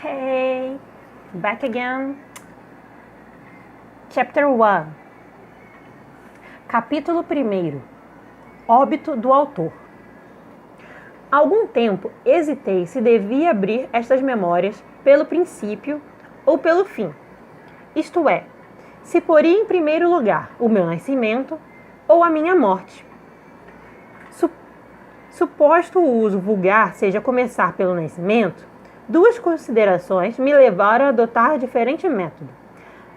Hey, back again. Chapter 1. Capítulo 1. Óbito do autor. Há algum tempo hesitei se devia abrir estas memórias pelo princípio ou pelo fim. Isto é, se poria em primeiro lugar o meu nascimento ou a minha morte. Suposto o uso vulgar seja começar pelo nascimento, duas considerações me levaram a adotar diferente método.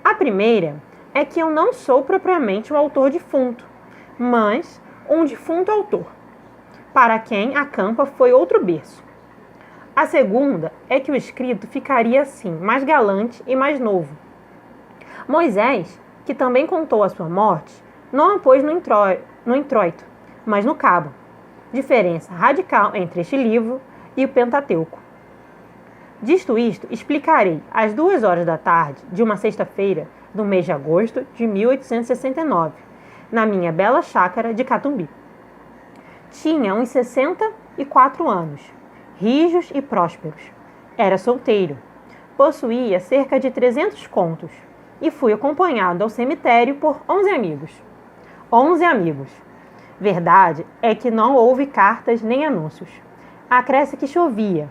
A primeira é que eu não sou propriamente um autor defunto, mas um defunto autor, para quem a campa foi outro berço. A segunda é que o escrito ficaria assim, mais galante e mais novo. Moisés, que também contou a sua morte, não a pôs no introito, mas no cabo. Diferença radical entre este livro e o Pentateuco. Dito isto, explicarei às 2 horas da tarde de uma sexta-feira do mês de agosto de 1869, na minha bela chácara de Catumbi. Tinha uns 64 anos, rijos e prósperos. Era solteiro. Possuía cerca de 300 contos e fui acompanhado ao cemitério por 11 amigos. 11 amigos. Verdade é que não houve cartas nem anúncios. Acresce que chovia.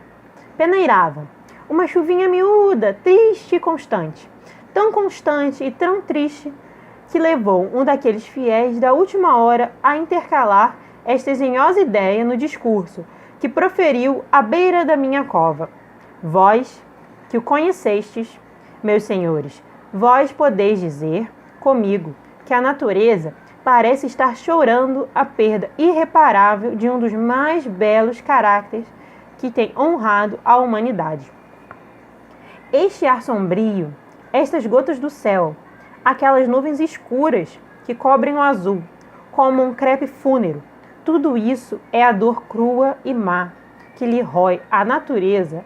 Peneirava. Uma chuvinha miúda, triste e constante. Tão constante e tão triste que levou um daqueles fiéis da última hora a intercalar esta engenhosa ideia no discurso que proferiu à beira da minha cova. Vós, que o conhecestes, meus senhores, vós podeis dizer comigo que a natureza parece estar chorando a perda irreparável de um dos mais belos caracteres que tem honrado a humanidade. Este ar sombrio, estas gotas do céu, aquelas nuvens escuras que cobrem o azul, como um crepe fúnebre, tudo isso é a dor crua e má que lhe rói a natureza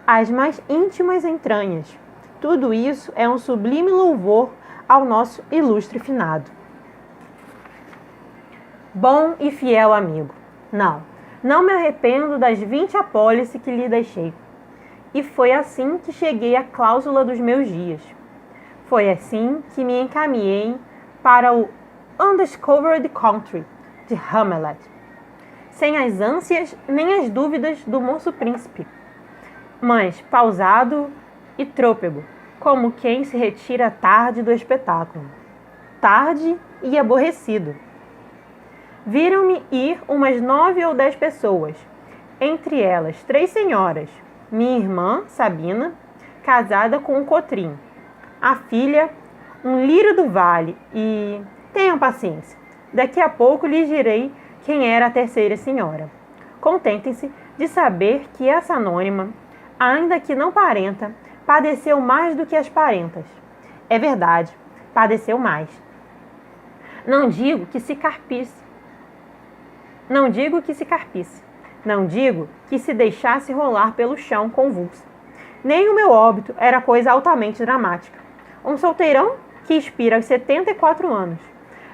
às mais íntimas entranhas. Tudo isso é um sublime louvor ao nosso ilustre finado. Bom e fiel amigo, não me arrependo das 20 apólices que lhe deixei. E foi assim que cheguei à cláusula dos meus dias. Foi assim que me encaminhei para o Undiscovered Country de Hamlet, sem as ânsias nem as dúvidas do moço príncipe, mas pausado e trôpego, como quem se retira tarde do espetáculo, tarde e aborrecido. Viram-me ir umas 9 ou 10 pessoas, entre elas 3 senhoras, minha irmã, Sabina, casada com um cotrim, a filha, um lírio do vale e... Tenham paciência, daqui a pouco lhes direi quem era a terceira senhora. Contentem-se de saber que essa anônima, ainda que não parenta, padeceu mais do que as parentas. É verdade, padeceu mais. Não digo que se carpisse, não digo que se deixasse rolar pelo chão convulsa. Nem o meu óbito era coisa altamente dramática. Um solteirão que expira aos 74 anos.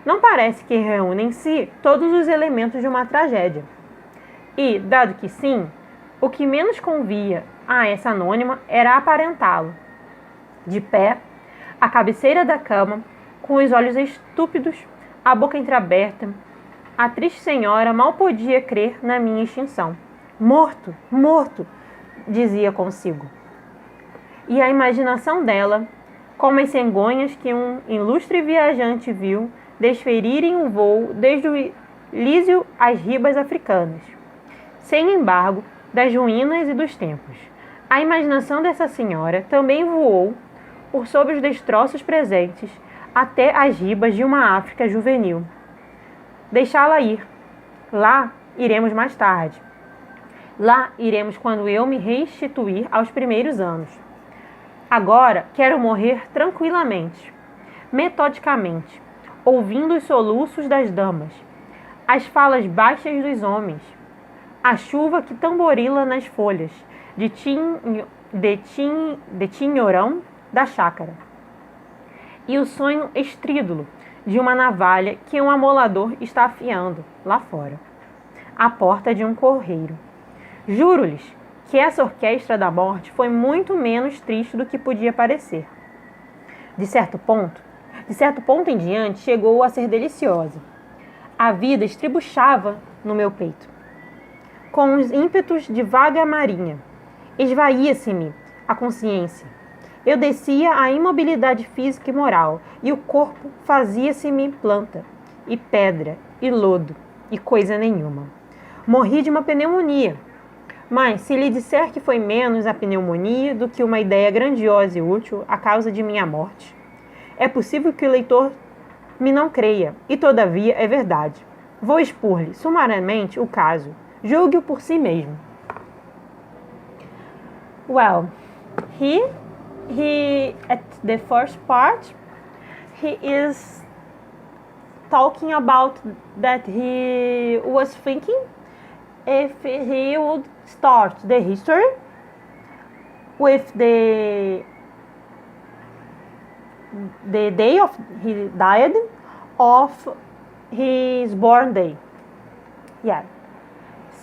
Não parece que reúne em si todos os elementos de uma tragédia. E, dado que sim, o que menos convia a essa anônima era aparentá-lo. De pé, à cabeceira da cama, com os olhos estúpidos, a boca entreaberta, a triste senhora mal podia crer na minha extinção. Morto, morto, dizia consigo. E a imaginação dela, como as cegonhas que um ilustre viajante viu desferirem um voo desde o Lísio às ribas africanas, sem embargo das ruínas e dos tempos. A imaginação dessa senhora também voou por sobre os destroços presentes até as ribas de uma África juvenil. Deixá-la ir. Lá iremos mais tarde. Lá iremos quando eu me restituir aos primeiros anos. Agora quero morrer tranquilamente, metodicamente, ouvindo os soluços das damas, as falas baixas dos homens, a chuva que tamborila nas folhas de tinhorão da chácara, e o sonho estrídulo de uma navalha que um amolador está afiando lá fora, à porta de um correio. Juro-lhes que essa orquestra da morte foi muito menos triste do que podia parecer. De certo ponto em diante, chegou a ser deliciosa. A vida estribuchava no meu peito, com os ímpetos de vaga marinha. Esvaía-se-me a consciência. Eu descia a imobilidade física e moral, e o corpo fazia-se-me planta, e pedra, e lodo, e coisa nenhuma. Morri de uma pneumonia. Mas, se lhe disser que foi menos a pneumonia do que uma ideia grandiosa e útil a causa de minha morte, é possível que o leitor me não creia, e todavia é verdade. Vou expor-lhe sumariamente o caso. Julgue-o por si mesmo. Well, he at the first part, he is talking about that he was thinking if he would start the history with the day of he died of his born day. Yeah.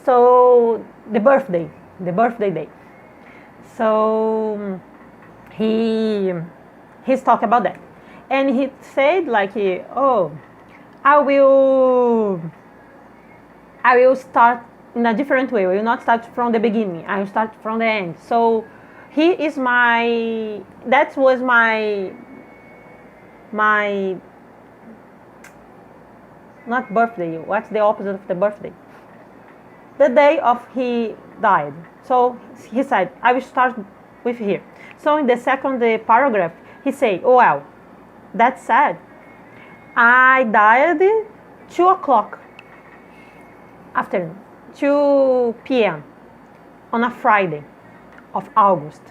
So the birthday day. So he's talking about that, and he said like, oh, I will start in a different way. I will not start from the beginning. I will start from the end. So that was my not birthday. What's the opposite of the birthday? The day of he died. So he said, I will start with here. So in the second paragraph, he said, oh well, that's sad. I died 2 o'clock afternoon, 2 p.m. on a Friday of August.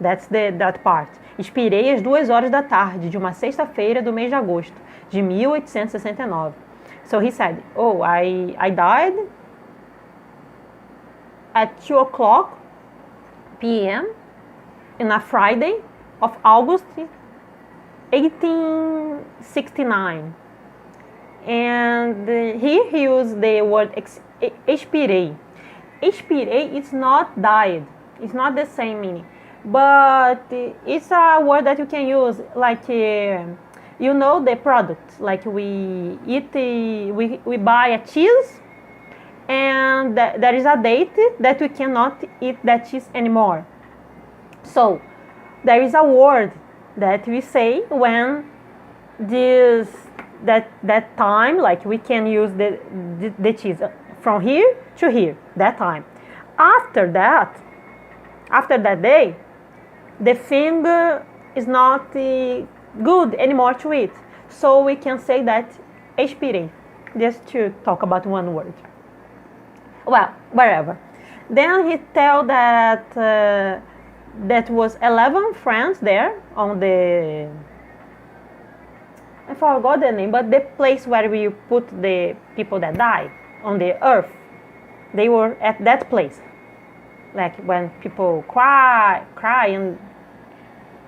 That's that part. Expirei às 2 horas da tarde de uma sexta-feira do mês de agosto de 1869. So he said, oh, I died at 2 o'clock p.m. on a Friday of August 1869. And here he used the word expirei. Expirei is not died. It's not the same meaning. But it's a word that you can use like, you know, the product. Like we eat, we buy a cheese, and there is a date that we cannot eat that cheese anymore. So there is a word that we say when that time, like we can use the cheese from here to here, that time. After that day, the thing is not good anymore to eat. So we can say that expirei, just to talk about one word. Well, wherever. Then he tell that that was 11 friends there on the, I forgot the name, but the place where we put the people that died on the earth. They were at that place. Like when people cry, and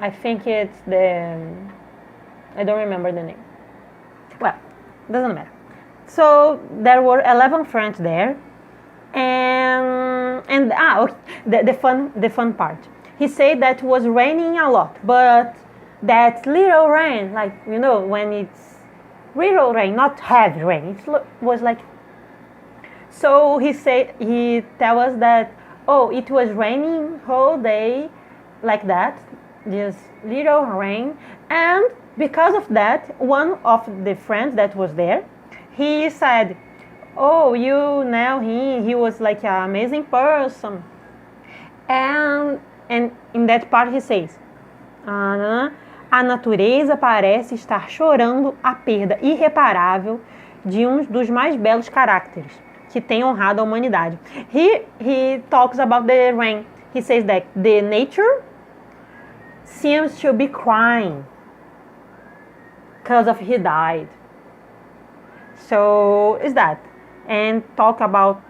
I think it's I don't remember the name. Well, doesn't matter. So there were 11 friends there, and okay, the fun part. He said that it was raining a lot, but that little rain, like, you know, when it's little rain, not heavy rain, it was like. So he tell us that, oh, it was raining whole day like that, just little rain, and because of that, one of the friends that was there, he said, oh, you know him, he was like an amazing person. And in that part he says, a natureza parece estar chorando a perda irreparável de um dos mais belos caracteres que tem honrado a humanidade. He talks about the rain. He says that the nature seems to be crying because of he died. So is that, and talk about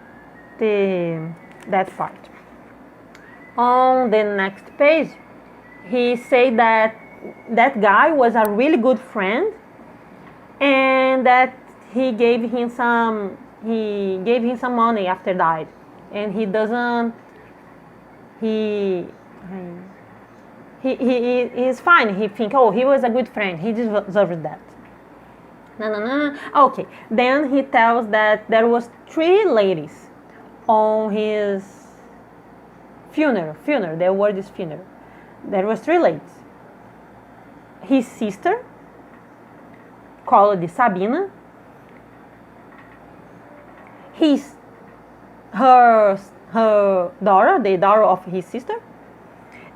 that part. On the next page, he said that guy was a really good friend, and that he gave him some money after died, and he doesn't he is fine. He think, oh, he was a good friend. He deserves that. Okay. Then he tells that there was 3 ladies on his funeral. The word is funeral. There was 3 ladies. His sister, called Sabina. Her daughter, the daughter of his sister,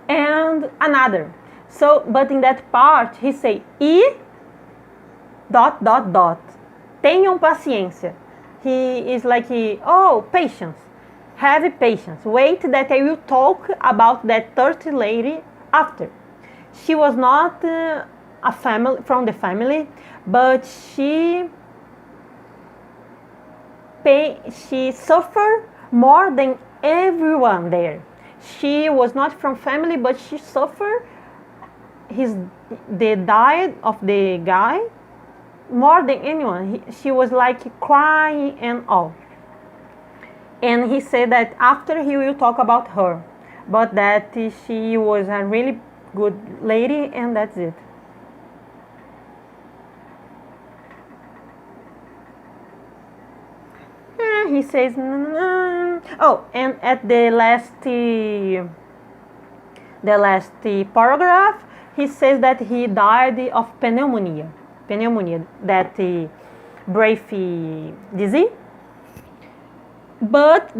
and another. So, but in that part, he say, tenham paciência. He is like, oh, patience. Have patience. Wait that I will talk about that 30 lady after. She was not a family from the family, but she suffered more than everyone there. She was not from family, but she suffered the death of the guy more than anyone. She was like crying and all. And he said that after he will talk about her, but that she was a really good lady, and that's it. He says, oh, and at the last paragraph, he says that he died of pneumonia, that brave disease, but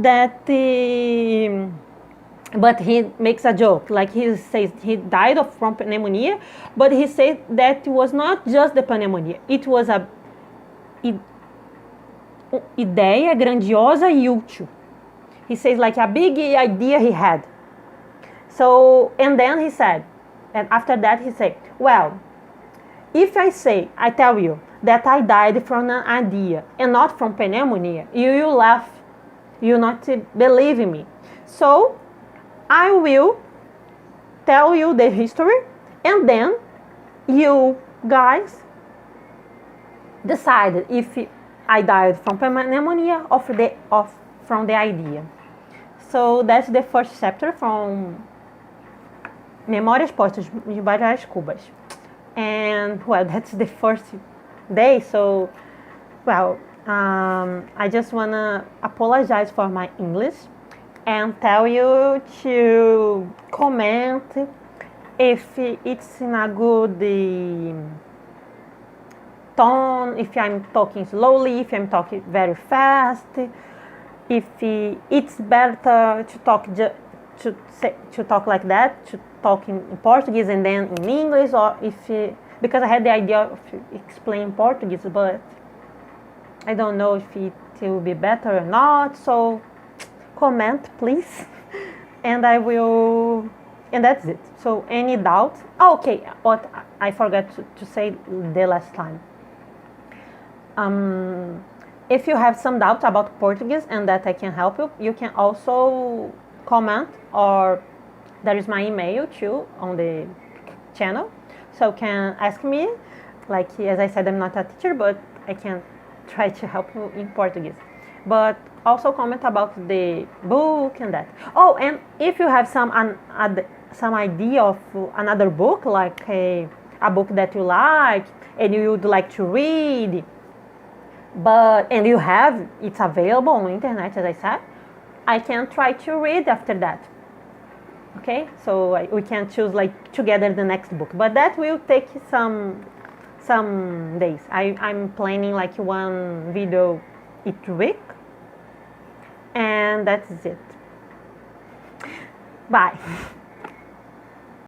he makes a joke, like he says he died from pneumonia, but he said that it was not just the pneumonia, it was a ideia grandiosa e útil. He says like a big idea he had. So, and then he said, and after that he said, well, if I tell you that I died from an idea and not from pneumonia, you will laugh, you will not believe me. So, I will tell you the history, and then you guys decide if I died from pneumonia or from the idea. So that's the first chapter from Memórias Póstumas de Brás Cubas. And well, that's the first day. So, well, I just wanna apologize for my English and tell you to comment if it's in a good tone, if I'm talking slowly, if I'm talking very fast, if it's better to talk like that, to talk in Portuguese and then in English, or because I had the idea of explaining Portuguese, but I don't know if it will be better or not. So comment, please, and I will. And that's it. So any doubt? Oh, okay, what I forgot to say the last time. If you have some doubt about Portuguese and that I can help you, you can also comment, or there is my email too on the channel. So you can ask me, like as I said, I'm not a teacher, but I can try to help you in Portuguese. But also comment about the book and that. Oh, and if you have some idea of another book, like a book that you like and you would like to read, and you have it's available on the internet, as I said, I can try to read after that. Okay, so we can choose like together the next book, but that will take some days. I'm planning like one video each week, and that's it. Bye.